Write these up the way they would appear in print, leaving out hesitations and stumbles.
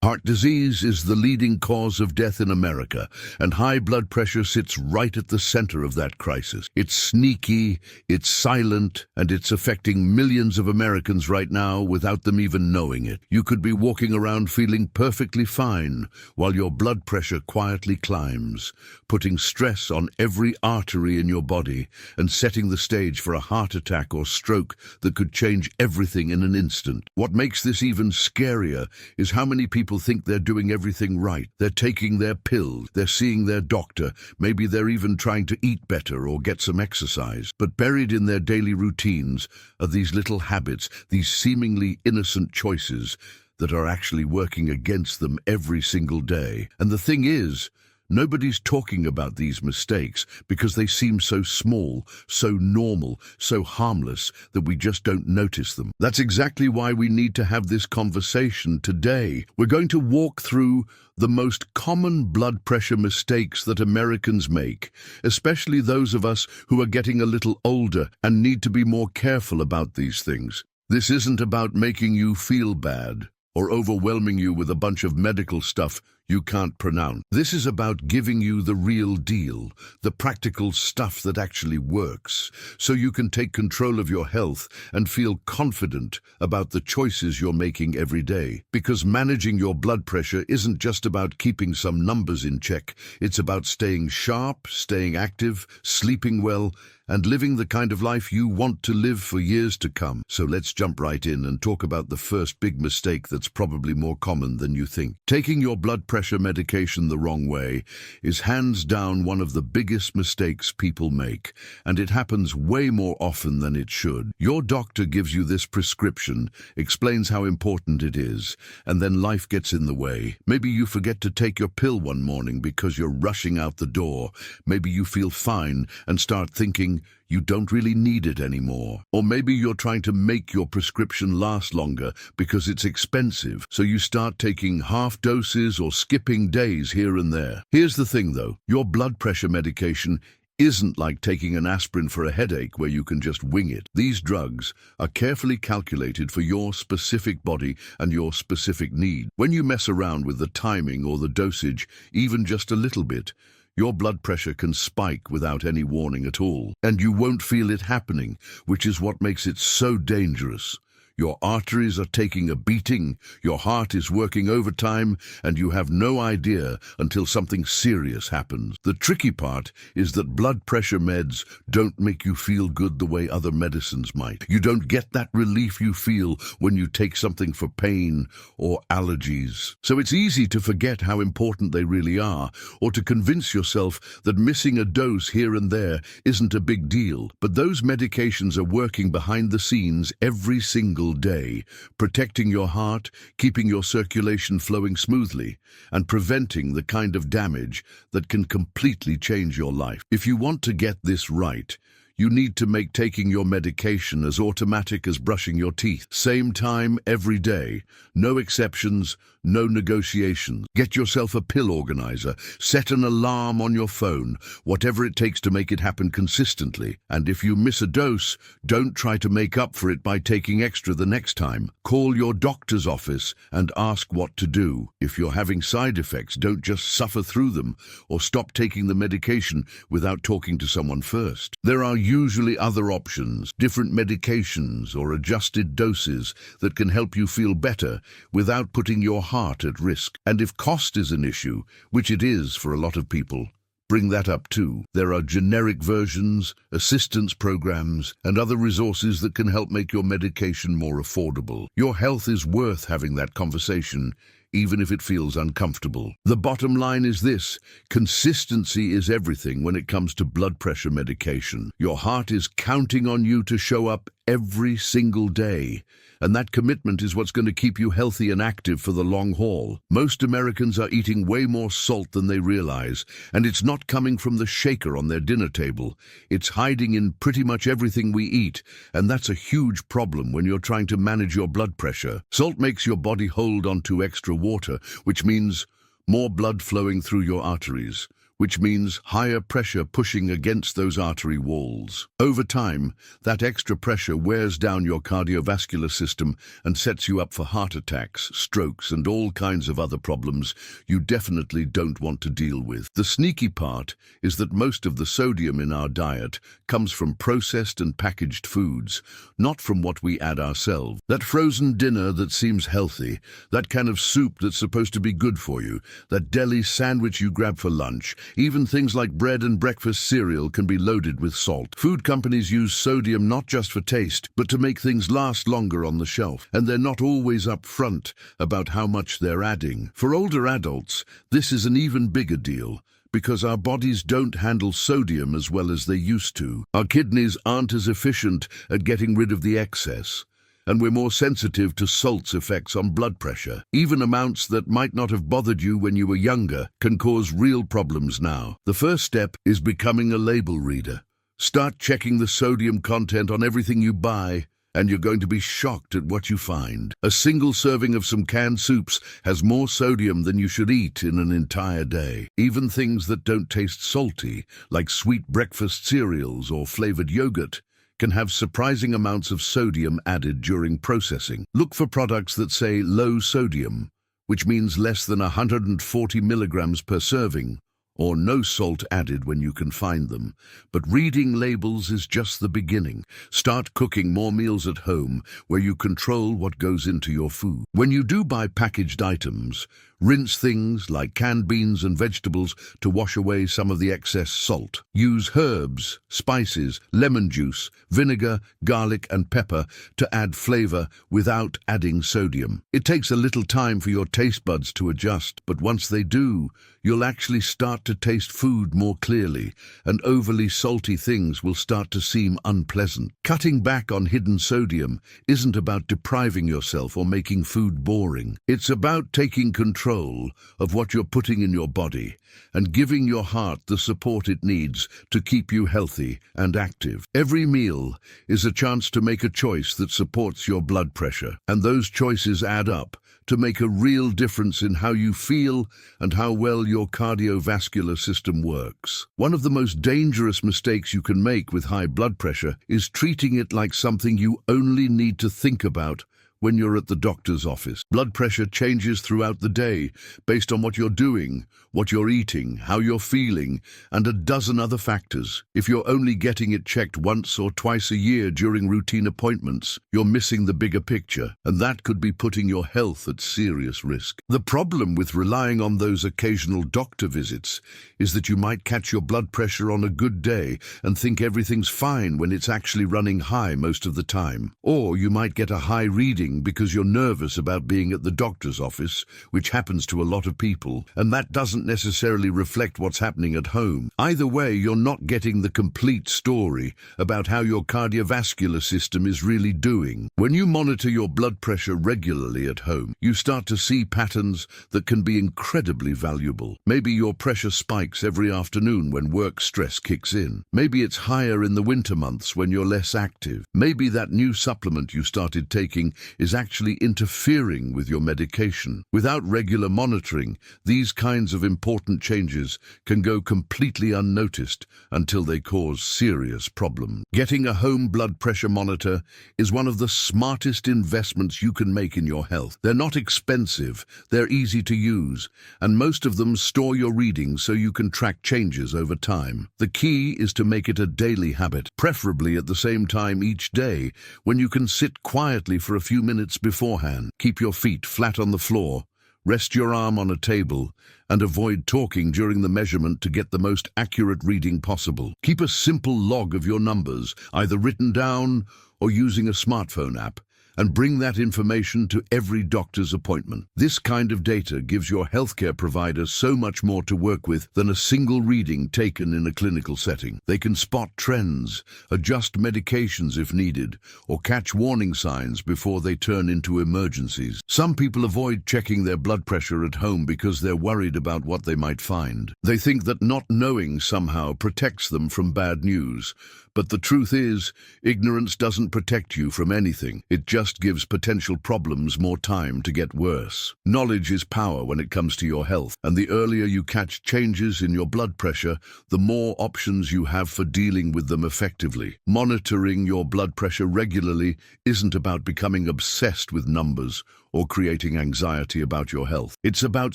Heart disease is the leading cause of death in America, and high blood pressure sits right at the center of that crisis. It's sneaky, it's silent, and it's affecting millions of Americans right now without them even knowing it. You could be walking around feeling perfectly fine while your blood pressure quietly climbs, putting stress on every artery in your body and setting the stage for a heart attack or stroke that could change everything in an instant. What makes this even scarier is how many people think they're doing everything right. They're taking their pills, they're seeing their doctor, maybe they're even trying to eat better or get some exercise. But buried in their daily routines are these little habits, these seemingly innocent choices that are actually working against them every single day. And the thing is, nobody's talking about these mistakes because they seem so small, so normal, so harmless that we just don't notice them. That's exactly why we need to have this conversation today. We're going to walk through the most common blood pressure mistakes that Americans make, especially those of us who are getting a little older and need to be more careful about these things. This isn't about making you feel bad or overwhelming you with a bunch of medical stuff you can't pronounce. This is about giving you the real deal, the practical stuff that actually works, so you can take control of your health and feel confident about the choices you're making every day. Because managing your blood pressure isn't just about keeping some numbers in check, it's about staying sharp, staying active, sleeping well, and living the kind of life you want to live for years to come. So let's jump right in and talk about the first big mistake that's probably more common than you think. Taking your blood pressure medication the wrong way is hands down one of the biggest mistakes people make, and it happens way more often than it should. Your doctor gives you this prescription, explains how important it is, and then life gets in the way. Maybe you forget to take your pill one morning because you're rushing out the door. Maybe you feel fine and start thinking you don't really need it anymore. Or maybe you're trying to make your prescription last longer because it's expensive, so you start taking half doses or skipping days here and there. Here's the thing though, your blood pressure medication isn't like taking an aspirin for a headache where you can just wing it. These drugs are carefully calculated for your specific body and your specific need. When you mess around with the timing or the dosage, even just a little bit, your blood pressure can spike without any warning at all, and you won't feel it happening, which is what makes it so dangerous. Your arteries are taking a beating, your heart is working overtime, and you have no idea until something serious happens. The tricky part is that blood pressure meds don't make you feel good the way other medicines might. You don't get that relief you feel when you take something for pain or allergies. So it's easy to forget how important they really are, or to convince yourself that missing a dose here and there isn't a big deal. But those medications are working behind the scenes every single day, protecting your heart, keeping your circulation flowing smoothly, and preventing the kind of damage that can completely change your life. If you want to get this right, you need to make taking your medication as automatic as brushing your teeth. Same time every day, no exceptions, no negotiations. Get yourself a pill organizer, set an alarm on your phone, whatever it takes to make it happen consistently. And if you miss a dose, don't try to make up for it by taking extra the next time. Call your doctor's office and ask what to do. If you're having side effects, don't just suffer through them or stop taking the medication without talking to someone first. There are usually other options, different medications or adjusted doses that can help you feel better without putting your heart at risk. And if cost is an issue, which it is for a lot of people, bring that up too. There are generic versions, assistance programs, and other resources that can help make your medication more affordable. Your health is worth having that conversation, even if it feels uncomfortable. The bottom line is this: consistency is everything when it comes to blood pressure medication. Your heart is counting on you to show up every single day, and that commitment is what's going to keep you healthy and active for the long haul. Most Americans are eating way more salt than they realize, and it's not coming from the shaker on their dinner table. It's hiding in pretty much everything we eat, and that's a huge problem when you're trying to manage your blood pressure. Salt makes your body hold on to extra water, which means more blood flowing through your arteries, which means higher pressure pushing against those artery walls. Over time, that extra pressure wears down your cardiovascular system and sets you up for heart attacks, strokes, and all kinds of other problems you definitely don't want to deal with. The sneaky part is that most of the sodium in our diet comes from processed and packaged foods, not from what we add ourselves. That frozen dinner that seems healthy, that can of soup that's supposed to be good for you, that deli sandwich you grab for lunch, even things like bread and breakfast cereal can be loaded with salt. Food companies use sodium not just for taste, but to make things last longer on the shelf, and they're not always upfront about how much they're adding. For older adults, this is an even bigger deal, because our bodies don't handle sodium as well as they used to. Our kidneys aren't as efficient at getting rid of the excess, and we're more sensitive to salt's effects on blood pressure. Even amounts that might not have bothered you when you were younger can cause real problems now. The first step is becoming a label reader. Start checking the sodium content on everything you buy, and you're going to be shocked at what you find. A single serving of some canned soups has more sodium than you should eat in an entire day. Even things that don't taste salty, like sweet breakfast cereals or flavored yogurt, can have surprising amounts of sodium added during processing. Look for products that say low sodium, which means less than 140 milligrams per serving, or no salt added when you can find them. But reading labels is just the beginning. Start cooking more meals at home where you control what goes into your food. When you do buy packaged items, rinse things like canned beans and vegetables to wash away some of the excess salt. Use herbs, spices, lemon juice, vinegar, garlic, and pepper to add flavor without adding sodium. It takes a little time for your taste buds to adjust, but once they do, you'll actually start to taste food more clearly, and overly salty things will start to seem unpleasant. Cutting back on hidden sodium isn't about depriving yourself or making food boring. It's about taking control of what you're putting in your body and giving your heart the support it needs to keep you healthy and active. Every meal is a chance to make a choice that supports your blood pressure, and those choices add up to make a real difference in how you feel and how well your cardiovascular system works. One of the most dangerous mistakes you can make with high blood pressure is treating it like something you only need to think about when you're at the doctor's office. Blood pressure changes throughout the day based on what you're doing, what you're eating, how you're feeling, and a dozen other factors. If you're only getting it checked once or twice a year during routine appointments, you're missing the bigger picture, and that could be putting your health at serious risk. The problem with relying on those occasional doctor visits is that you might catch your blood pressure on a good day and think everything's fine when it's actually running high most of the time. Or you might get a high reading because you're nervous about being at the doctor's office, which happens to a lot of people, and that doesn't necessarily reflect what's happening at home. Either way, you're not getting the complete story about how your cardiovascular system is really doing. When you monitor your blood pressure regularly at home, you start to see patterns that can be incredibly valuable. Maybe your pressure spikes every afternoon when work stress kicks in. Maybe it's higher in the winter months when you're less active. Maybe that new supplement you started taking is actually interfering with your medication. Without regular monitoring, these kinds of important changes can go completely unnoticed until they cause serious problems. Getting a home blood pressure monitor is one of the smartest investments you can make in your health. They're not expensive, they're easy to use, and most of them store your readings so you can track changes over time. The key is to make it a daily habit, preferably at the same time each day, when you can sit quietly for a few minutes beforehand. Keep your feet flat on the floor, rest your arm on a table, and avoid talking during the measurement to get the most accurate reading possible. Keep a simple log of your numbers, either written down or using a smartphone app, and bring that information to every doctor's appointment. This kind of data gives your healthcare provider so much more to work with than a single reading taken in a clinical setting. They can spot trends, adjust medications if needed, or catch warning signs before they turn into emergencies. Some people avoid checking their blood pressure at home because they're worried about what they might find. They think that not knowing somehow protects them from bad news. But the truth is, ignorance doesn't protect you from anything. It just just gives potential problems more time to get worse. Knowledge is power when it comes to your health, and the earlier you catch changes in your blood pressure, the more options you have for dealing with them effectively. Monitoring your blood pressure regularly isn't about becoming obsessed with numbers or creating anxiety about your health. It's about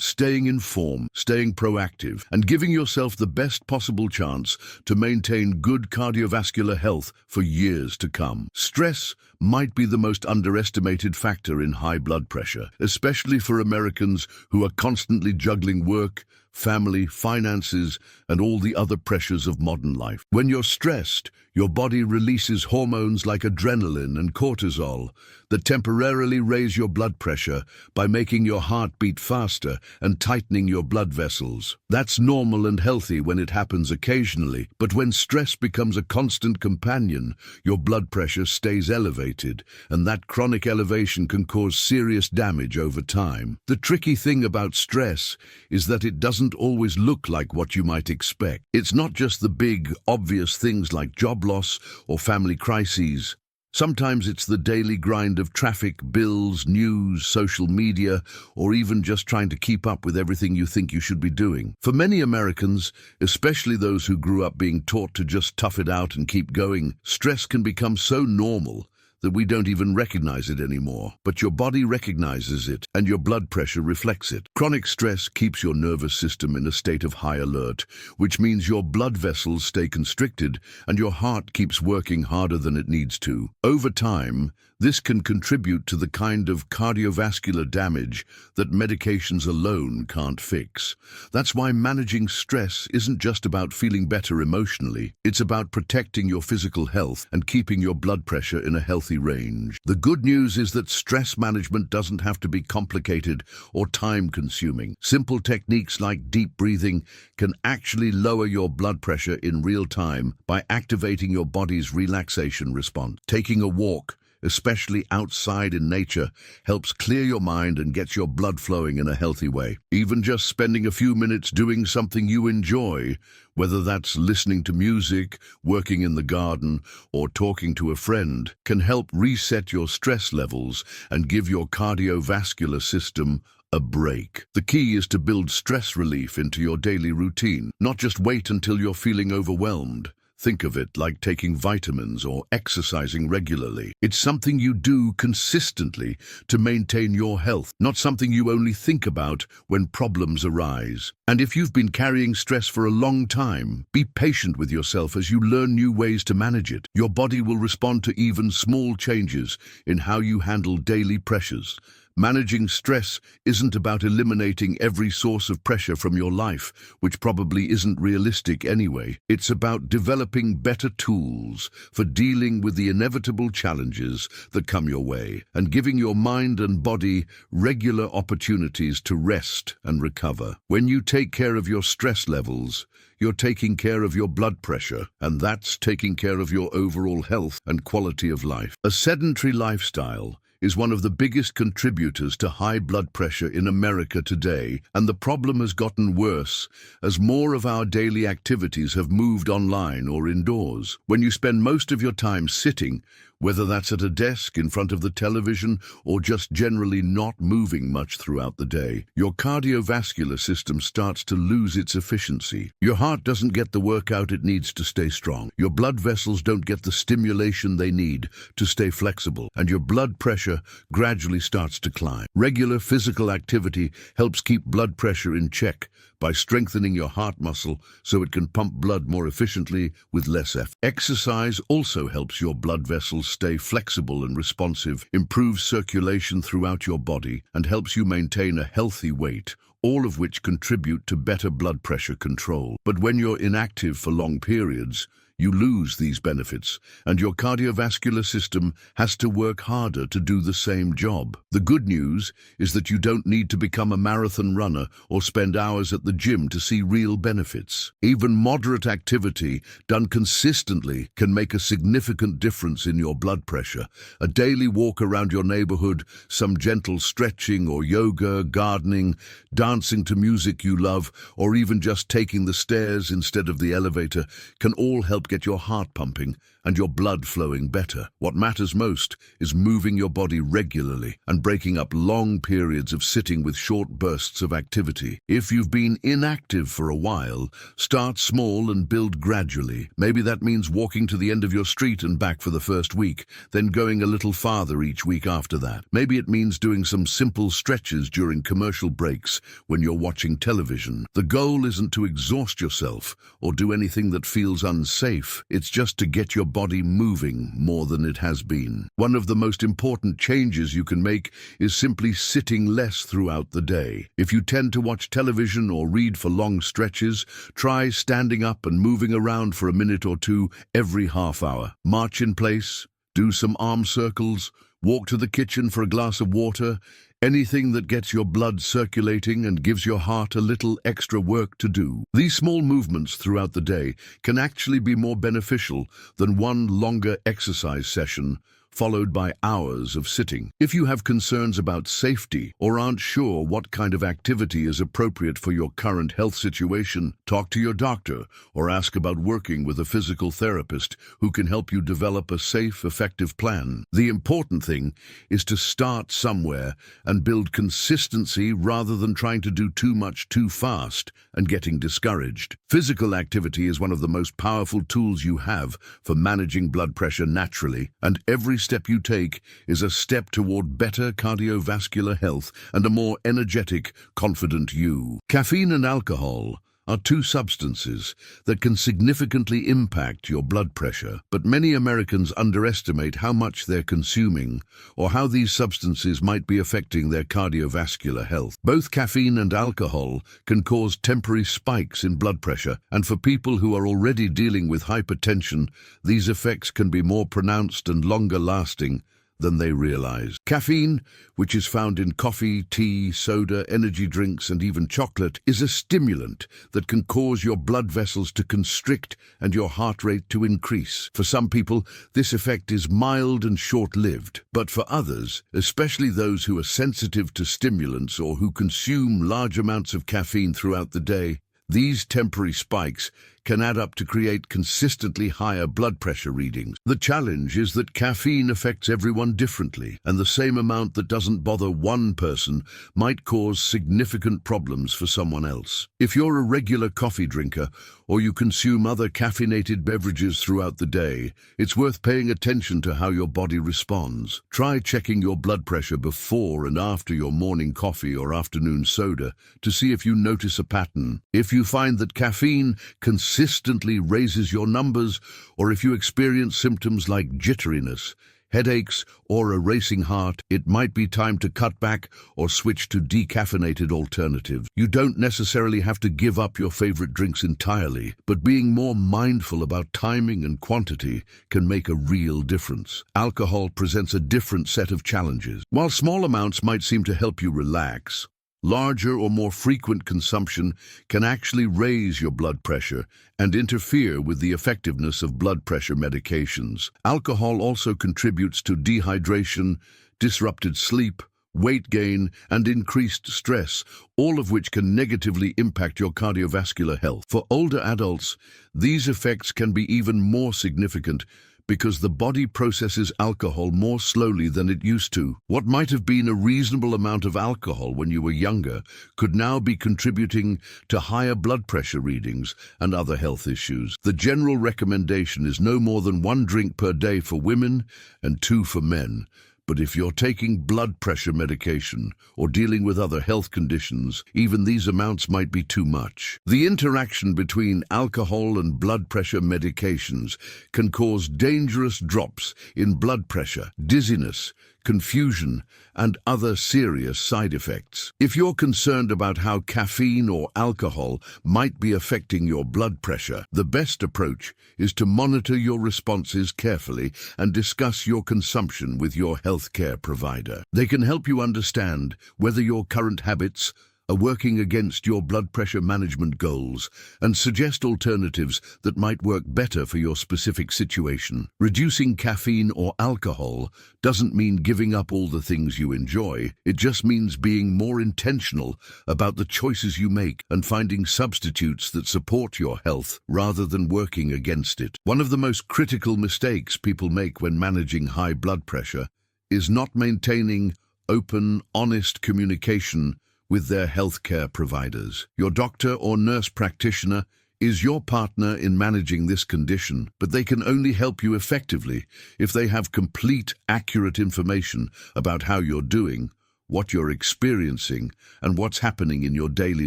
staying informed, staying proactive, and giving yourself the best possible chance to maintain good cardiovascular health for years to come. Stress might be the most underestimated factor in high blood pressure, especially for Americans who are constantly juggling work, family, finances, and all the other pressures of modern life. When you're stressed, your body releases hormones like adrenaline and cortisol that temporarily raise your blood pressure by making your heart beat faster and tightening your blood vessels. That's normal and healthy when it happens occasionally, but when stress becomes a constant companion, your blood pressure stays elevated, and that chronic elevation can cause serious damage over time. The tricky thing about stress is that it doesn't always look like what you might expect. It's not just the big, obvious things like job loss or family crises. Sometimes it's the daily grind of traffic, bills, news, social media, or even just trying to keep up with everything you think you should be doing. For many Americans, especially those who grew up being taught to just tough it out and keep going, stress can become so normal that we don't even recognize it anymore. But your body recognizes it, and your blood pressure reflects it. Chronic stress keeps your nervous system in a state of high alert, which means your blood vessels stay constricted and your heart keeps working harder than it needs to. Over time, this can contribute to the kind of cardiovascular damage that medications alone can't fix. That's why managing stress isn't just about feeling better emotionally. It's about protecting your physical health and keeping your blood pressure in a healthy range. The good news is that stress management doesn't have to be complicated or time-consuming. Simple techniques like deep breathing can actually lower your blood pressure in real time by activating your body's relaxation response. Taking a walk, especially outside in nature, helps clear your mind and gets your blood flowing in a healthy way. Even just spending a few minutes doing something you enjoy, whether that's listening to music, working in the garden, or talking to a friend, can help reset your stress levels and give your cardiovascular system a break. The key is to build stress relief into your daily routine, not just wait until you're feeling overwhelmed. Think of it like taking vitamins or exercising regularly. It's something you do consistently to maintain your health, not something you only think about when problems arise. And if you've been carrying stress for a long time, be patient with yourself as you learn new ways to manage it. Your body will respond to even small changes in how you handle daily pressures. Managing stress isn't about eliminating every source of pressure from your life, which probably isn't realistic anyway. It's about developing better tools for dealing with the inevitable challenges that come your way and giving your mind and body regular opportunities to rest and recover. When you take care of your stress levels, you're taking care of your blood pressure, and that's taking care of your overall health and quality of life. A sedentary lifestyle is one of the biggest contributors to high blood pressure in America today, and the problem has gotten worse as more of our daily activities have moved online or indoors. When you spend most of your time sitting, whether that's at a desk, in front of the television, or just generally not moving much throughout the day, your cardiovascular system starts to lose its efficiency. Your heart doesn't get the workout it needs to stay strong. Your blood vessels don't get the stimulation they need to stay flexible, and your blood pressure gradually starts to climb. Regular physical activity helps keep blood pressure in check by strengthening your heart muscle so it can pump blood more efficiently with less effort. Exercise also helps your blood vessels stay flexible and responsive, improves circulation throughout your body, and helps you maintain a healthy weight, all of which contribute to better blood pressure control. But when you're inactive for long periods, you lose these benefits, and your cardiovascular system has to work harder to do the same job. The good news is that you don't need to become a marathon runner or spend hours at the gym to see real benefits. Even moderate activity done consistently can make a significant difference in your blood pressure. A daily walk around your neighborhood, some gentle stretching or yoga, gardening, dancing to music you love, or even just taking the stairs instead of the elevator can all help get your heart pumping and your blood flowing better. What matters most is moving your body regularly and breaking up long periods of sitting with short bursts of activity. If you've been inactive for a while, start small and build gradually. Maybe that means walking to the end of your street and back for the first week, then going a little farther each week after that. Maybe it means doing some simple stretches during commercial breaks when you're watching television. The goal isn't to exhaust yourself or do anything that feels unsafe. It's just to get your body moving more than it has been. One of the most important changes you can make is simply sitting less throughout the day. If you tend to watch television or read for long stretches, try standing up and moving around for a minute or two every half hour. March in place, do some arm circles, walk to the kitchen for a glass of water. Anything that gets your blood circulating and gives your heart a little extra work to do. These small movements throughout the day can actually be more beneficial than one longer exercise session followed by hours of sitting. If you have concerns about safety or aren't sure what kind of activity is appropriate for your current health situation, talk to your doctor or ask about working with a physical therapist who can help you develop a safe, effective plan. The important thing is to start somewhere and build consistency rather than trying to do too much too fast and getting discouraged. Physical activity is one of the most powerful tools you have for managing blood pressure naturally, and every step you take is a step toward better cardiovascular health and a more energetic, confident you. Caffeine and alcohol are two substances that can significantly impact your blood pressure, but many Americans underestimate how much they're consuming or how these substances might be affecting their cardiovascular health. Both caffeine and alcohol can cause temporary spikes in blood pressure, and for people who are already dealing with hypertension, these effects can be more pronounced and longer lasting than they realize. Caffeine, which is found in coffee, tea, soda, energy drinks, and even chocolate, is a stimulant that can cause your blood vessels to constrict and your heart rate to increase. For some people, this effect is mild and short-lived, but for others, especially those who are sensitive to stimulants or who consume large amounts of caffeine throughout the day, these temporary spikes can add up to create consistently higher blood pressure readings. The challenge is that caffeine affects everyone differently, and the same amount that doesn't bother one person might cause significant problems for someone else. If you're a regular coffee drinker or you consume other caffeinated beverages throughout the day, it's worth paying attention to how your body responds. Try checking your blood pressure before and after your morning coffee or afternoon soda to see if you notice a pattern. If you find that caffeine consistently raises your numbers, or if you experience symptoms like jitteriness, headaches, or a racing heart, it might be time to cut back or switch to decaffeinated alternatives. You don't necessarily have to give up your favorite drinks entirely, but being more mindful about timing and quantity can make a real difference. Alcohol presents a different set of challenges. While small amounts might seem to help you relax, larger or more frequent consumption can actually raise your blood pressure and interfere with the effectiveness of blood pressure medications. Alcohol also contributes to dehydration, disrupted sleep, weight gain, and increased stress, all of which can negatively impact your cardiovascular health. For older adults, these effects can be even more significant because the body processes alcohol more slowly than it used to. What might have been a reasonable amount of alcohol when you were younger could now be contributing to higher blood pressure readings and other health issues. The general recommendation is no more than 1 drink per day for women and 2 for men. But if you're taking blood pressure medication or dealing with other health conditions, even these amounts might be too much. The interaction between alcohol and blood pressure medications can cause dangerous drops in blood pressure, dizziness, confusion, and other serious side effects. If you're concerned about how caffeine or alcohol might be affecting your blood pressure, the best approach is to monitor your responses carefully and discuss your consumption with your healthcare provider. They can help you understand whether your current habits are working against your blood pressure management goals and suggest alternatives that might work better for your specific situation. Reducing caffeine or alcohol doesn't mean giving up all the things you enjoy. It just means being more intentional about the choices you make and finding substitutes that support your health rather than working against it. One of the most critical mistakes people make when managing high blood pressure is not maintaining open, honest communication with their healthcare providers. Your doctor or nurse practitioner is your partner in managing this condition, but they can only help you effectively if they have complete, accurate information about how you're doing, what you're experiencing, and what's happening in your daily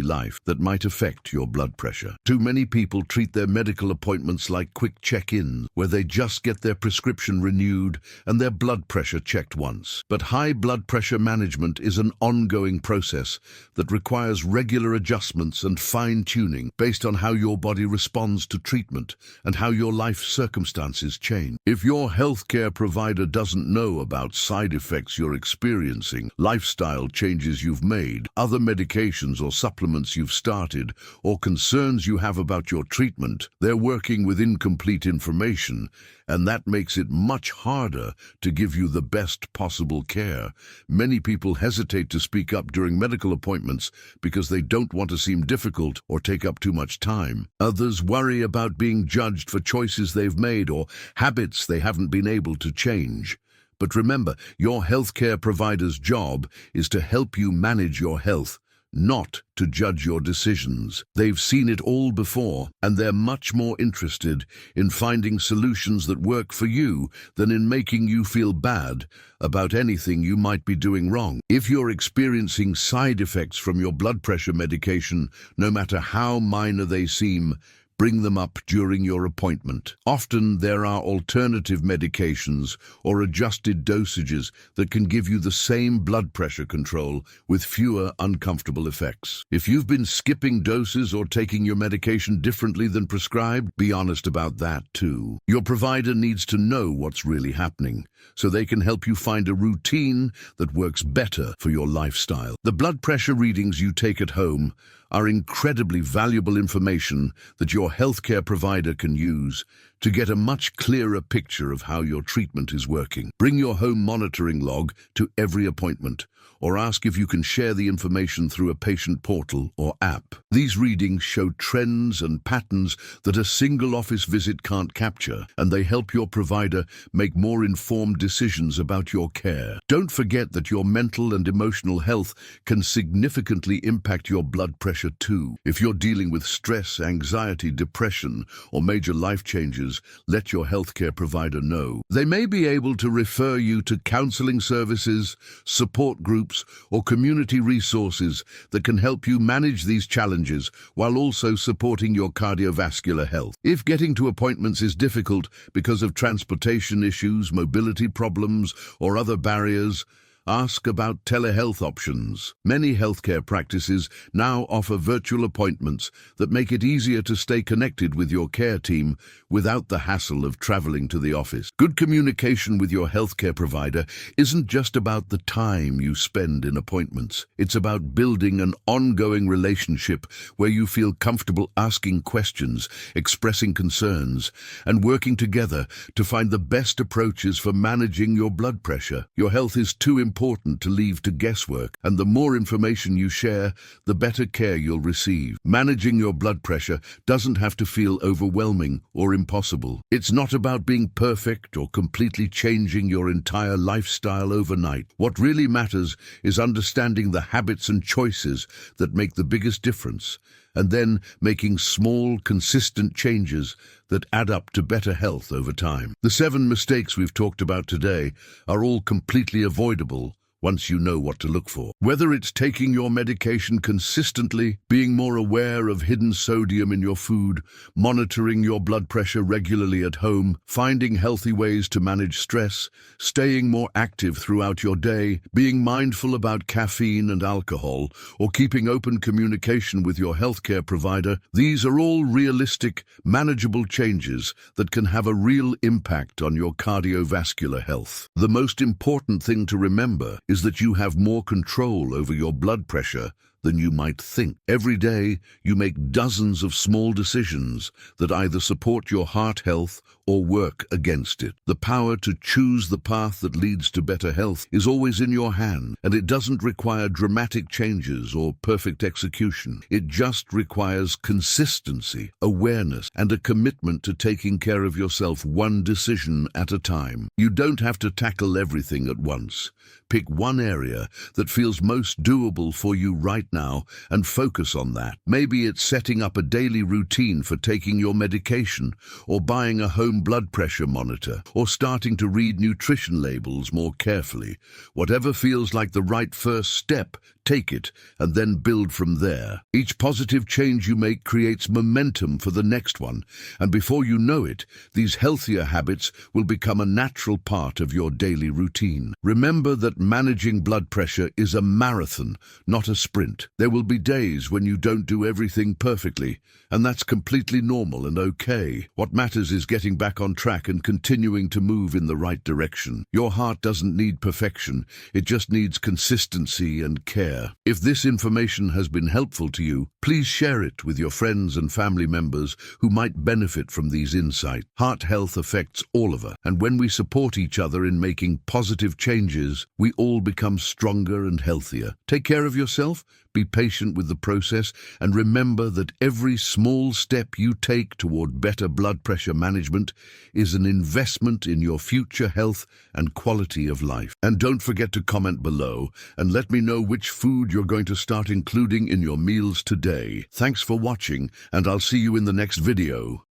life that might affect your blood pressure. Too many people treat their medical appointments like quick check-ins, where they just get their prescription renewed and their blood pressure checked once. But high blood pressure management is an ongoing process that requires regular adjustments and fine-tuning based on how your body responds to treatment and how your life circumstances change. If your healthcare provider doesn't know about side effects you're experiencing, lifestyle changes you've made, other medications or supplements you've started, or concerns you have about your treatment, they're working with incomplete information, and that makes it much harder to give you the best possible care. Many people hesitate to speak up during medical appointments because they don't want to seem difficult or take up too much time. Others worry about being judged for choices they've made or habits they haven't been able to change. But remember, your healthcare provider's job is to help you manage your health, not to judge your decisions. They've seen it all before, and they're much more interested in finding solutions that work for you than in making you feel bad about anything you might be doing wrong. If you're experiencing side effects from your blood pressure medication, no matter how minor they seem, bring them up during your appointment. Often there are alternative medications or adjusted dosages that can give you the same blood pressure control with fewer uncomfortable effects. If you've been skipping doses or taking your medication differently than prescribed, be honest about that too. Your provider needs to know what's really happening so they can help you find a routine that works better for your lifestyle. The blood pressure readings you take at home are incredibly valuable information that your healthcare provider can use to get a much clearer picture of how your treatment is working. Bring your home monitoring log to every appointment, or ask if you can share the information through a patient portal or app. These readings show trends and patterns that a single office visit can't capture, and they help your provider make more informed decisions about your care. Don't forget that your mental and emotional health can significantly impact your blood pressure too. If you're dealing with stress, anxiety, depression, or major life changes, let your healthcare provider know. They may be able to refer you to counseling services, support groups, or community resources that can help you manage these challenges while also supporting your cardiovascular health. If getting to appointments is difficult because of transportation issues, mobility problems, or other barriers, ask about telehealth options. Many healthcare practices now offer virtual appointments that make it easier to stay connected with your care team without the hassle of traveling to the office. Good communication with your healthcare provider isn't just about the time you spend in appointments. It's about building an ongoing relationship where you feel comfortable asking questions, expressing concerns, and working together to find the best approaches for managing your blood pressure. Your health is too important to leave to guesswork, and the more information you share, the better care you'll receive. Managing your blood pressure doesn't have to feel overwhelming or impossible. It's not about being perfect or completely changing your entire lifestyle overnight. What really matters is understanding the habits and choices that make the biggest difference, and then making small, consistent changes that add up to better health over time. The 7 mistakes we've talked about today are all completely avoidable once you know what to look for. Whether it's taking your medication consistently, being more aware of hidden sodium in your food, monitoring your blood pressure regularly at home, finding healthy ways to manage stress, staying more active throughout your day, being mindful about caffeine and alcohol, or keeping open communication with your healthcare provider, these are all realistic, manageable changes that can have a real impact on your cardiovascular health. The most important thing to remember is that you have more control over your blood pressure than you might think. Every day, you make dozens of small decisions that either support your heart health or work against it. The power to choose the path that leads to better health is always in your hand, and it doesn't require dramatic changes or perfect execution. It just requires consistency, awareness, and a commitment to taking care of yourself one decision at a time. You don't have to tackle everything at once. Pick one area that feels most doable for you right now and focus on that. Maybe it's setting up a daily routine for taking your medication, or buying a home blood pressure monitor, or starting to read nutrition labels more carefully. Whatever feels like the right first step, take it and then build from there. Each positive change you make creates momentum for the next one, and before you know it, these healthier habits will become a natural part of your daily routine. Remember that managing blood pressure is a marathon, not a sprint. There will be days when you don't do everything perfectly, and that's completely normal and okay. What matters is getting back on track and continuing to move in the right direction. Your heart doesn't need perfection, it just needs consistency and care. If this information has been helpful to you, please share it with your friends and family members who might benefit from these insights. Heart health affects all of us, and when we support each other in making positive changes, we all become stronger and healthier. Take care of yourself, be patient with the process, and remember that every small step you take toward better blood pressure management is an investment in your future health and quality of life. And don't forget to comment below and let me know which food you're going to start including in your meals today. Thanks for watching, and I'll see you in the next video.